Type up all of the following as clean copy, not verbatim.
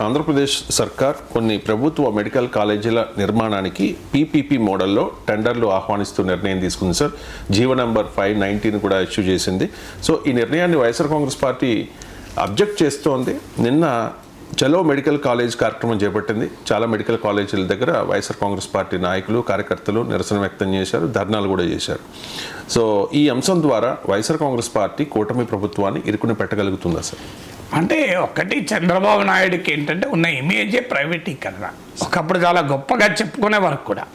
ఆంధ్రప్రదేశ్ సర్కార్ కొన్ని ప్రభుత్వ మెడికల్ కాలేజీల నిర్మాణానికి పీపీపీ మోడల్లో టెండర్లు ఆహ్వానిస్తూ నిర్ణయం తీసుకుంది సార్. జీవో నెంబర్ 519 కూడా ఇష్యూ చేసింది. సో ఈ నిర్ణయాన్ని వైఎస్ఆర్ కాంగ్రెస్ పార్టీ అబ్జెక్ట్ చేస్తోంది. నిన్న చలో మెడికల్ కాలేజ్ కార్యక్రమం చేపట్టింది. చాలా మెడికల్ కాలేజీల దగ్గర వైఎస్ఆర్ కాంగ్రెస్ పార్టీ నాయకులు, కార్యకర్తలు నిరసన వ్యక్తం చేశారు, ధర్నాలు కూడా చేశారు. సో ఈ అంశం ద్వారా వైఎస్ఆర్ కాంగ్రెస్ పార్టీ కూటమి ప్రభుత్వాన్ని ఇరుకుని పెట్టగలుగుతుందా సార్? అంటే ఒకటి, చంద్రబాబు నాయుడుకి ఏంటంటే ఉన్న ఇమేజే ప్రైవేటీకరణ. ఒకప్పుడు చాలా గొప్పగా చెప్పుకునే వరకు కూడా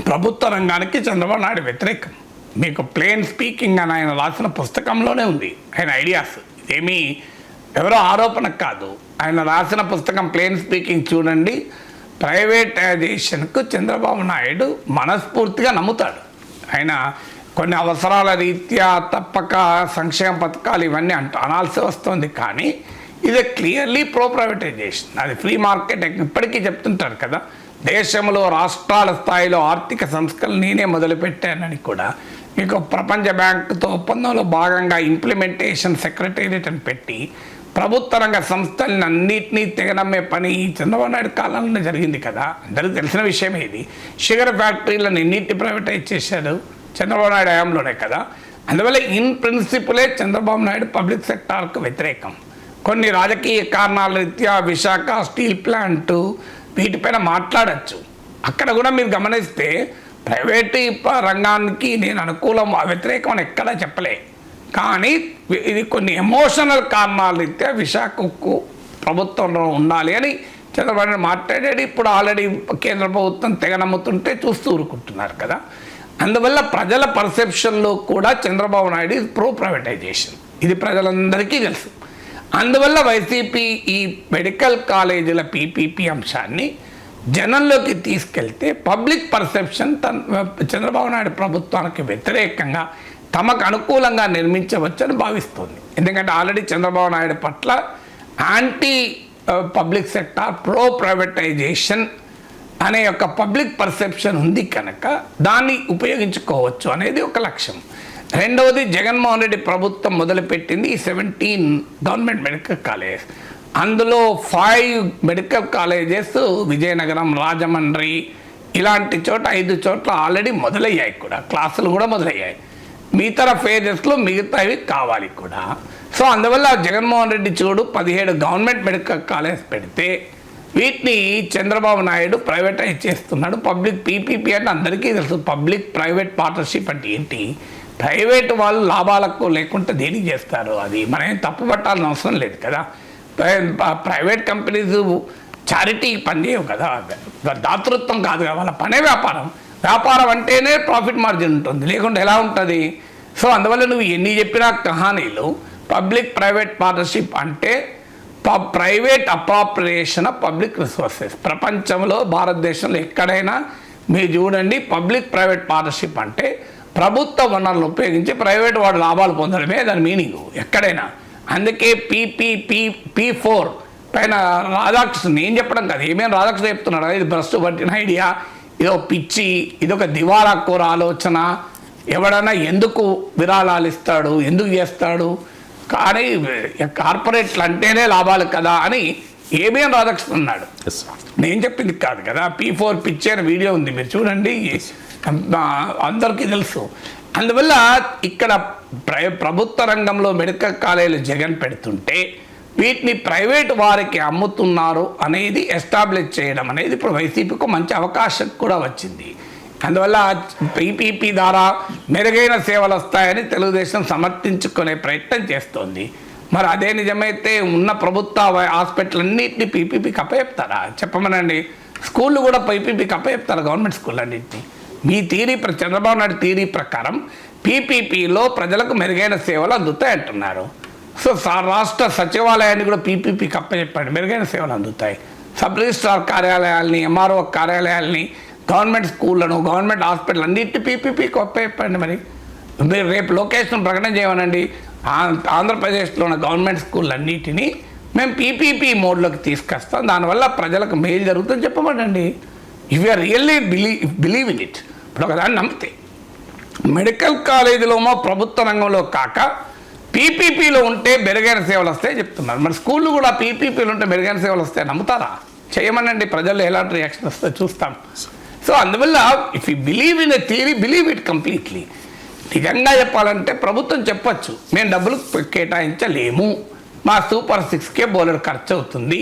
ప్రభుత్వ రంగానికి చంద్రబాబు నాయుడు వ్యతిరేకం. మీకు ప్లేన్ స్పీకింగ్ అని ఆయన రాసిన పుస్తకంలోనే ఉంది ఆయన ఐడియాస్. ఇదేమీ ఎవరో ఆరోపణ కాదు. ఆయన రాసిన పుస్తకం ప్లేన్ స్పీకింగ్ చూడండి. ప్రైవేటైజేషన్కు చంద్రబాబు నాయుడు మనస్ఫూర్తిగా నమ్ముతాడు. ఆయన కొన్ని అవసరాల రీత్యా తప్పక సంక్షేమ పథకాలు ఇవన్నీ అనాల్సి వస్తుంది. కానీ ఇది క్లియర్లీ ప్రో ప్రైవేటైజేషన్. అది ఫ్రీ మార్కెట్ ఇప్పటికీ చెప్తుంటారు కదా, దేశంలో రాష్ట్రాల స్థాయిలో ఆర్థిక సంస్కరణ నేనే మొదలుపెట్టానని కూడా. మీకు ప్రపంచ బ్యాంకుతో ఒప్పందంలో భాగంగా ఇంప్లిమెంటేషన్ సెక్రటేరియట్ అని పెట్టి ప్రభుత్వ రంగ సంస్థలను అన్నింటినీ తెగనమ్మే పని చంద్రబాబు నాయుడు కాలంలో జరిగింది కదా. అందరికీ తెలిసిన విషయమే ఇది. షుగర్ ఫ్యాక్టరీలను ఎన్నింటినీ ప్రైవేటైజ్ చేశారు చంద్రబాబు నాయుడు హయాంలోనే కదా. అందువల్ల ఇన్ ప్రిన్సిపులే చంద్రబాబు నాయుడు పబ్లిక్ సెక్టార్కు వ్యతిరేకం. కొన్ని రాజకీయ కారణాల రీత్యా విశాఖ స్టీల్ ప్లాంటు వీటిపైన మాట్లాడచ్చు. అక్కడ కూడా మీరు గమనిస్తే ప్రైవేటు రంగానికి నేను అనుకూలం వ్యతిరేకం అని ఎక్కడా చెప్పలే. కానీ ఇది కొన్ని ఎమోషనల్ కారణాల రీత్యా విశాఖకు ప్రభుత్వంలో ఉండాలి అని చంద్రబాబు నాయుడు మాట్లాడాడు. ఇప్పుడు ఆల్రెడీ కేంద్ర ప్రభుత్వం తెగ నమ్ముతుంటే చూస్తూ ఊరుకుంటున్నారు కదా. అందువల్ల ప్రజల పర్సెప్షన్లో కూడా చంద్రబాబు నాయుడు ఇది ప్రో ప్రైవేటైజేషన్. ఇది ప్రజలందరికీ తెలుసు. అందువల్ల వైసీపీ ఈ మెడికల్ కాలేజీల పీపీపీ అంశాన్ని జనంలోకి తీసుకెళ్తే పబ్లిక్ పర్సెప్షన్ చంద్రబాబు నాయుడు ప్రభుత్వానికి వ్యతిరేకంగా తమకు అనుకూలంగా నిర్మించవచ్చని భావిస్తుంది. ఎందుకంటే ఆల్రెడీ చంద్రబాబు నాయుడు పట్ల anti public sector, pro privatization అనే యొక్క పబ్లిక్ పర్సెప్షన్ ఉంది కనుక దాన్ని ఉపయోగించుకోవచ్చు అనేది ఒక లక్ష్యం. రెండవది, జగన్మోహన్ రెడ్డి ప్రభుత్వం మొదలుపెట్టింది 17 గవర్నమెంట్ మెడికల్ కాలేజెస్. అందులో 5 మెడికల్ కాలేజెస్ విజయనగరం, రాజమండ్రి ఇలాంటి చోట 5 చోట్ల ఆల్రెడీ మొదలయ్యాయి కూడా, క్లాసులు కూడా మొదలయ్యాయి. మిగతా ఫేజెస్లో మిగతావి కావాలి కూడా. సో అందువల్ల జగన్మోహన్ రెడ్డి చూడు 17 గవర్నమెంట్ మెడికల్ కాలేజ్ పెడితే వీటిని చంద్రబాబు నాయుడు ప్రైవేటైజ్ చేస్తున్నాడు. పబ్లిక్ పీపీపీ అంటే అందరికీ తెలుసు. పబ్లిక్ ప్రైవేట్ పార్ట్నర్షిప్ అంటే ఏంటి? ప్రైవేట్ వాళ్ళు లాభాలకు లేకుంటే దేనికి చేస్తారు? అది మనం తప్పు పట్టాల్సిన అవసరం లేదు కదా. ప్రైవేట్ కంపెనీస్ చారిటీ పనిచేయవు కదా, దాతృత్వం కాదు కదా, వాళ్ళ పనే వ్యాపారం. వ్యాపారం అంటేనే ప్రాఫిట్ మార్జిన్ ఉంటుంది, లేకుంటే ఎలా ఉంటుంది? సో అందువల్ల నువ్వు ఎన్ని చెప్పినా కహానీలు పబ్లిక్ ప్రైవేట్ పార్ట్నర్షిప్ అంటే private appropriation of public resources. ప్రపంచంలో భారతదేశంలో ఎక్కడైనా మీరు చూడండి, పబ్లిక్ ప్రైవేట్ పార్ట్నర్షిప్ అంటే ప్రభుత్వ వనరులను ఉపయోగించి ప్రైవేట్ వాడు లాభాలు పొందడమే దాని మీనింగ్ ఎక్కడైనా. అందుకే P4 పైన రాధాకృష్ణ ఏం చెప్పడం కాదు, ఏమేమి రాధాకృష్ణ చెప్తున్నాడు, ఇది భ్రష్టు పట్టిన ఐడియా, ఇదో పిచ్చి, ఇదొక దివాలా కోర ఆలోచన, ఎవడైనా ఎందుకు విరాళాలు ఇస్తాడు, ఎందుకు చేస్తాడు, కానీ కార్పొరేట్లు అంటేనే లాభాలు కదా అని ఏమేం రాధాకృష్ణ అన్నాడు. నేను చెప్పింది కాదు కదా. P4 పిచ్చి అనే వీడియో ఉంది, మీరు చూడండి, అందరికీ తెలుసు. అందువల్ల ఇక్కడ ప్రభుత్వ రంగంలో మెడికల్ కాలేజీలు జగన్ పెడుతుంటే వీటిని ప్రైవేట్ వారికి అమ్ముతున్నారు అనేది ఎస్టాబ్లిష్ చేయడం అనేది ఇప్పుడు వైసీపీకి మంచి అవకాశం కూడా వచ్చింది. అందువల్ల పీపీపీ ద్వారా మెరుగైన సేవలు వస్తాయని తెలుగుదేశం సమర్థించుకునే ప్రయత్నం చేస్తోంది. మరి అదే నిజమైతే ఉన్న ప్రభుత్వ హాస్పిటల్ అన్నింటినీ పీపీపీకి అప్పచెప్తారా? చెప్పమనండి. స్కూళ్ళు కూడా పీపీపీకి అప్పచెప్తారు, గవర్నమెంట్ స్కూల్ అన్నింటినీ. మీ చంద్రబాబు నాయుడు థియరీ ప్రకారం పీపీపీలో ప్రజలకు మెరుగైన సేవలు అందుతాయి అంటున్నారు. సో రాష్ట్ర సచివాలయాన్ని కూడా పీపీపీకి అప్పచెప్పండి, మెరుగైన సేవలు అందుతాయి. సబ్ రిజిస్ట్రార్ కార్యాలయాల్ని, ఎంఆర్ఓ కార్యాలయాల్ని, గవర్నమెంట్ స్కూళ్ళను, గవర్నమెంట్ హాస్పిటల్ అన్నింటి పీపీపీకి అప్పచెప్పండి. మరి మీరు రేపు లొకేషన్ ప్రకటన చేయమనండి, ఆంధ్రప్రదేశ్లో ఉన్న గవర్నమెంట్ స్కూల్ అన్నిటినీ మేము పీపీపీ మోడ్లోకి తీసుకొస్తాం, దానివల్ల ప్రజలకు మేలు జరుగుతుందని చెప్పమనండి. If you really believe in it. ఇప్పుడు ఒకదాన్ని నమ్మితే మెడికల్ కాలేజీలోమో ప్రభుత్వ రంగంలో కాక పీపీపీలో ఉంటే మెరుగైన సేవలు వస్తాయి చెప్తున్నారు. మరి స్కూళ్ళు కూడా పీపీపీలో ఉంటే మెరుగైన సేవలు వస్తాయి నమ్ముతారా? చేయమనండి, ప్రజల్లో ఎలాంటి రియాక్షన్ వస్తాయో చూస్తాం. సో అందువల్ల if you believe in a theory, believe it completely. నిజంగా చెప్పాలంటే ప్రభుత్వం చెప్పచ్చు, మేము డబ్బులు కేటాయించలేము, మా సూపర్ 6కే బోలెడు ఖర్చు అవుతుంది,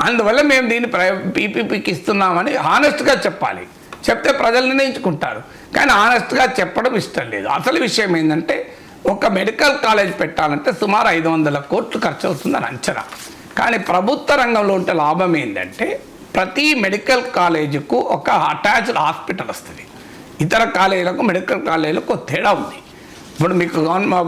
అందువల్ల మేము దీన్ని పీపీపీకి ఇస్తున్నామని హానెస్ట్గా చెప్పాలి. చెప్తే ప్రజలు నిర్ణయించుకుంటారు. కానీ హానెస్ట్గా చెప్పడం ఇష్టం లేదు. అసలు విషయం ఏంటంటే ఒక మెడికల్ కాలేజ్ పెట్టాలంటే సుమారు 500 కోట్లు ఖర్చు అవుతుందని అంచనా. కానీ ప్రభుత్వ రంగంలో ఉంటే లాభం ఏంటంటే ప్రతి మెడికల్ కాలేజీకు ఒక అటాచ్డ్ హాస్పిటల్ వస్తుంది. ఇతర కాలేజీలకు మెడికల్ కాలేజీలకు తేడా ఉంది. ఇప్పుడు మీకు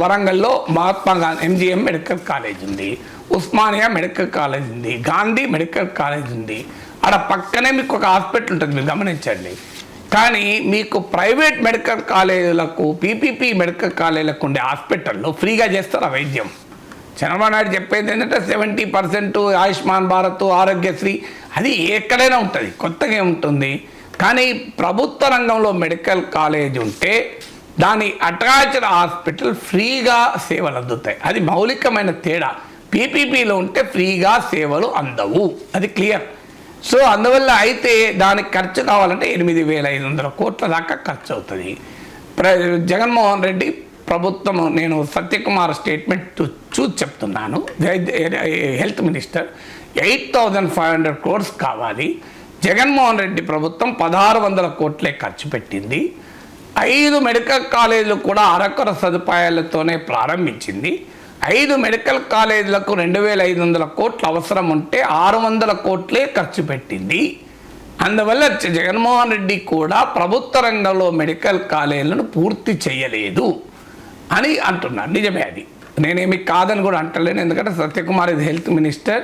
వరంగల్లో Mahatma Gandhi MGM medical college ఉంది, ఉస్మానియా మెడికల్ కాలేజ్ ఉంది, గాంధీ మెడికల్ కాలేజ్ ఉంది. ఆడ పక్కనే మీకు ఒక హాస్పిటల్ ఉంటుంది, మీరు గమనించండి. కానీ మీకు ప్రైవేట్ మెడికల్ కాలేజీలకు, పీపీపీ మెడికల్ కాలేజీలకు ఉండే హాస్పిటల్లో ఫ్రీగా చేస్తారు ఆ వైద్యం. చంద్రబాబు నాయుడు చెప్పేది ఏంటంటే 70% ఆయుష్మాన్ భారత్, ఆరోగ్యశ్రీ, అది ఎక్కడైనా ఉంటుంది, కొత్తగా ఉంటుంది. కానీ ప్రభుత్వ రంగంలో మెడికల్ కాలేజ్ ఉంటే దాని అటాచ్డ్ హాస్పిటల్ ఫ్రీగా సేవలు అందుతాయి. అది మౌలికమైన తేడా. పీపీపీలో ఉంటే ఫ్రీగా సేవలు అందవు, అది క్లియర్. సో అందువల్ల అయితే దానికి ఖర్చు కావాలంటే 8,500 కోట్ల దాకా ఖర్చు అవుతుంది. జగన్మోహన్ రెడ్డి ప్రభుత్వం, నేను సత్యకుమార్ స్టేట్మెంట్ చూసి చెప్తున్నాను, హెల్త్ మినిస్టర్ 8,500 crores కావాలి. జగన్మోహన్ రెడ్డి ప్రభుత్వం 1,600 కోట్లే ఖర్చు పెట్టింది. 5 మెడికల్ కాలేజీలు కూడా అరకొర సదుపాయాలతోనే ప్రారంభించింది. 5 మెడికల్ కాలేజీలకు 2,500 కోట్లు అవసరం ఉంటే 600 కోట్లే ఖర్చు పెట్టింది. అందువల్ల జగన్మోహన్ రెడ్డి కూడా ప్రభుత్వ రంగంలో మెడికల్ కాలేజీలను పూర్తి చేయలేదు అని అంటున్నారు. నిజమే, అది నేనేమి కాదని కూడా అంటలేను, ఎందుకంటే సత్యకుమార్ ఇది హెల్త్ మినిస్టర్,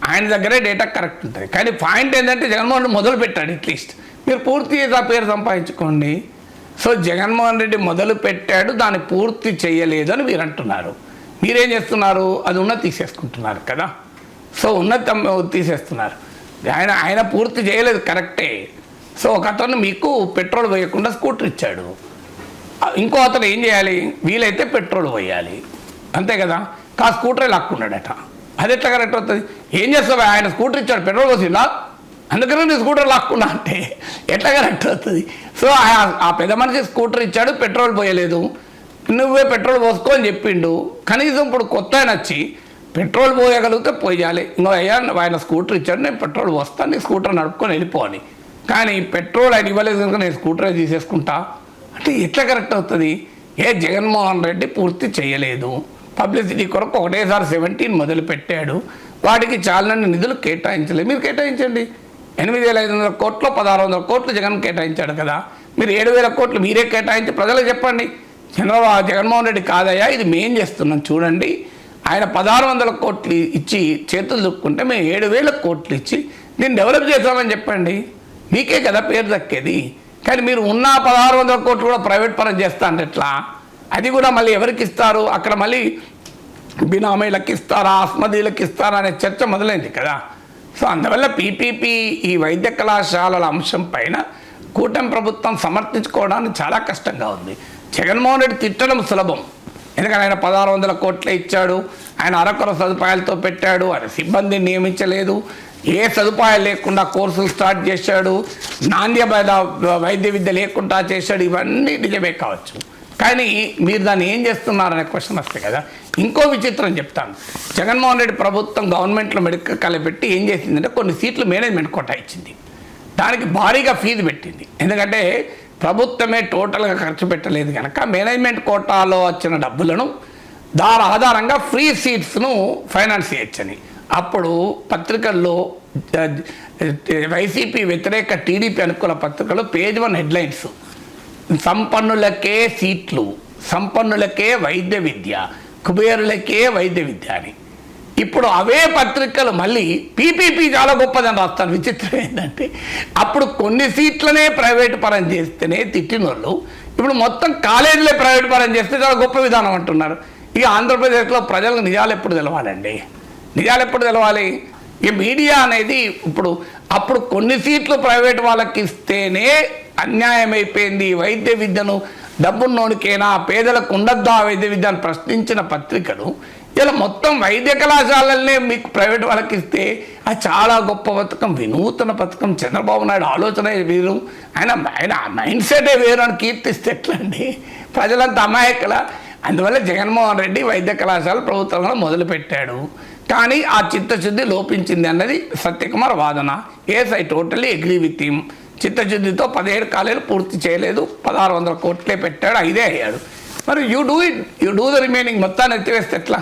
ఆయన దగ్గరే డేటా కరెక్ట్ ఉంటుంది. కానీ పాయింట్ ఏంటంటే జగన్మోహన్ రెడ్డి మొదలు పెట్టాడు, అట్లీస్ట్ మీరు పూర్తి చేసి ఆ పేరు సంపాదించుకోండి. సో జగన్మోహన్ రెడ్డి మొదలు పెట్టాడు, దాన్ని పూర్తి చేయలేదు అని మీరు అంటున్నారు. మీరేం చేస్తున్నారు? అది ఉన్నది తీసేసుకుంటున్నారు కదా. సో ఉన్నది తీసేస్తున్నారు. ఆయన పూర్తి చేయలేదు, కరెక్టే. సో ఒక అతను మీకు పెట్రోల్ పోయకుండా స్కూటర్ ఇచ్చాడు, ఇంకో అతను ఏం చేయాలి? వీలైతే పెట్రోల్ పోయాలి, అంతే కదా. స్కూటరే లాక్కున్నాడట, అది ఎట్లా కరెక్ట్ అవుతుంది? ఏం చేస్తావు? ఆయన స్కూటర్ ఇచ్చాడు, పెట్రోల్ పోసిందా, అందుకని నేను స్కూటర్ లాక్కున్నా అంటే ఎట్లా కరెక్ట్ అవుతుంది? సో ఆ పెద్ద మనిషి స్కూటర్ ఇచ్చాడు, పెట్రోల్ పోయలేదు, నువ్వే పెట్రోల్ పోసుకో అని చెప్పిండు. కనీసం ఇప్పుడు కొత్త ఆయన వచ్చి పెట్రోల్ పోయగలిగితే పోయాలి. ఇంకో అయ్యా ఆయన స్కూటర్ ఇచ్చాడు, నేను పెట్రోల్ పోస్తాను, నీ స్కూటర్ నడుపుకొని వెళ్ళిపోవాలి. కానీ పెట్రోల్ ఆయన ఇవ్వలేదు కనుక నేను స్కూటరే తీసేసుకుంటా అంటే ఎట్లా కరెక్ట్ అవుతుంది? జగన్మోహన్ రెడ్డి పూర్తి చేయలేదు. పబ్లిసిటీ కొరకు ఒకటేసారి 17 మొదలు పెట్టాడు, వాటికి చాలానే నిధులు కేటాయించలేదు. మీరు కేటాయించండి. 8,500 కోట్లు 1,600 కోట్లు జగన్ కేటాయించాడు కదా. మీరు 7,000 కోట్లు మీరే కేటాయించి ప్రజలకు చెప్పండి, జగన్మోహన్ రెడ్డి కాదయ్యా ఇది మేం చేస్తున్నాం చూడండి, ఆయన 1,600 కోట్లు ఇచ్చి చేతులు దుక్కుంటే మేము 7,000 కోట్లు ఇచ్చి దీన్ని డెవలప్ చేస్తామని చెప్పండి, మీకే కదా పేరు దక్కేది. కానీ మీరు ఉన్న 1,600 కోట్లు కూడా ప్రైవేట్ పరం చేస్తా అంటే ఎట్లా? అది కూడా మళ్ళీ ఎవరికి ఇస్తారు? అక్కడ మళ్ళీ బినామీలకు ఇస్తారా, అస్మదీలకు ఇస్తారా అనే చర్చ మొదలైంది కదా. సో అందువల్ల పీపీపీ ఈ వైద్య కళాశాలల అంశం పైన కూటమి ప్రభుత్వం సమర్థించుకోవడానికి చాలా కష్టంగా ఉంది. జగన్మోహన్ రెడ్డి తిట్టడం సులభం, ఎందుకంటే ఆయన 1,600 కోట్లే ఇచ్చాడు, ఆయన అరకొర సదుపాయాలతో పెట్టాడు, ఆయన సిబ్బందిని నియమించలేదు, ఏ సదుపాయాలు లేకుండా కోర్సులు స్టార్ట్ చేశాడు, నాణ్యమైన వైద్య విద్య లేకుండా చేశాడు. ఇవన్నీ నిజమే కావచ్చు, కానీ మీరు దాన్ని ఏం చేస్తున్నారనే క్వశ్చన్ వస్తాయి కదా. ఇంకో విచిత్రం చెప్తాను. జగన్మోహన్ రెడ్డి ప్రభుత్వం గవర్నమెంట్లో మెడికల్ కాలేజ్ పెట్టి ఏం చేసిందంటే కొన్ని సీట్లు మేనేజ్మెంట్ కోటా ఇచ్చింది, దానికి భారీగా ఫీజు పెట్టింది. ఎందుకంటే ప్రభుత్వమే టోటల్గా ఖర్చు పెట్టలేదు కనుక మేనేజ్మెంట్ కోటాలో వచ్చిన డబ్బులను దాని ఆధారంగా ఫ్రీ సీట్స్ను ఫైనాన్స్ చేయొచ్చని. అప్పుడు పత్రికల్లో వైసీపీ వ్యతిరేక టీడీపీ అనుకూల పత్రికల్లో పేజ్ 1 హెడ్లైన్స్, సంపన్నులకే సీట్లు, సంపన్నులకే వైద్య విద్య, కుబేరులకే వైద్య విద్య అని. ఇప్పుడు అవే పత్రికలు మళ్ళీ పీపీపీ చాలా గొప్పదని రాస్తాను. విచిత్రం ఏంటంటే అప్పుడు కొన్ని సీట్లనే ప్రైవేట్ పరం చేస్తేనే తిట్టిన వాళ్ళు ఇప్పుడు మొత్తం కాలేజీలే ప్రైవేట్ పరం చేస్తే చాలా గొప్ప విధానం అంటున్నారు. ఇక ఆంధ్రప్రదేశ్లో ప్రజలకు నిజాలు ఎప్పుడు తెలవాలండి? నిజాలు ఎప్పుడు తెలవాలి? ఈ మీడియా అనేది అప్పుడు కొన్ని సీట్లు ప్రైవేట్ వాళ్ళకి ఇస్తేనే అన్యాయం అయిపోయింది, వైద్య విద్యను డబ్బున్నోనికేనా పేదలకు ఉండద్దా వైద్య విద్యను ప్రశ్నించిన పత్రికలు ఇలా మొత్తం వైద్య కళాశాలలనే మీకు ప్రైవేట్ వాళ్ళకి ఇస్తే అది చాలా గొప్ప పథకం, వినూతన పథకం, చంద్రబాబు నాయుడు ఆలోచన వేరు, ఆయన మైండ్ సెటే వేరు అని కీర్తిస్తే ఎట్లా అండి? ప్రజలంతా అమాయకుల. అందువల్ల జగన్మోహన్ రెడ్డి వైద్య కళాశాల ప్రభుత్వంలో మొదలుపెట్టాడు, కానీ ఆ చిత్తశుద్ధి లోపించింది అన్నది సత్యకుమార్ వాదన. Yes, I totally agree with him. చిత్తశుద్ధితో 17 కాలేజీలు పూర్తి చేయలేదు, 1600 కోట్లే పెట్టాడు, 5 అయ్యాడు. మరి యూ డూ ద రిమైనింగ్ మొత్తాన్ని ఎత్తివేస్తే ఎట్లా?